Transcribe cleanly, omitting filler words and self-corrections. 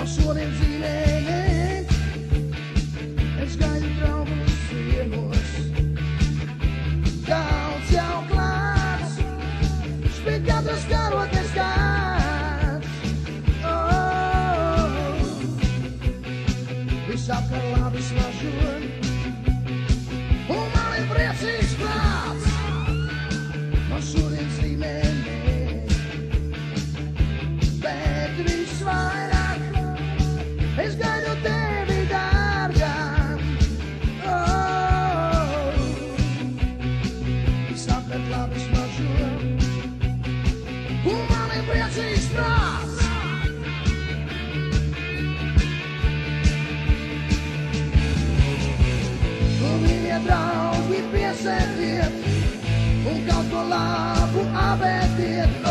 Noch so den Seelen, es geht drauf und sehen muss. Ganz jouw klaar, spreek uit de schaar wat er staat. Oh, wie zou kan laten slagen? Hoe mal in precies plaats, nog zo den Seelen, bij de zwaar. Es gallo te vidargan. Oh, I sam te klaviš na žur. Humane prijatelji spras. Min je drag i pjesen vet. Hon kan stå lav och arbetet.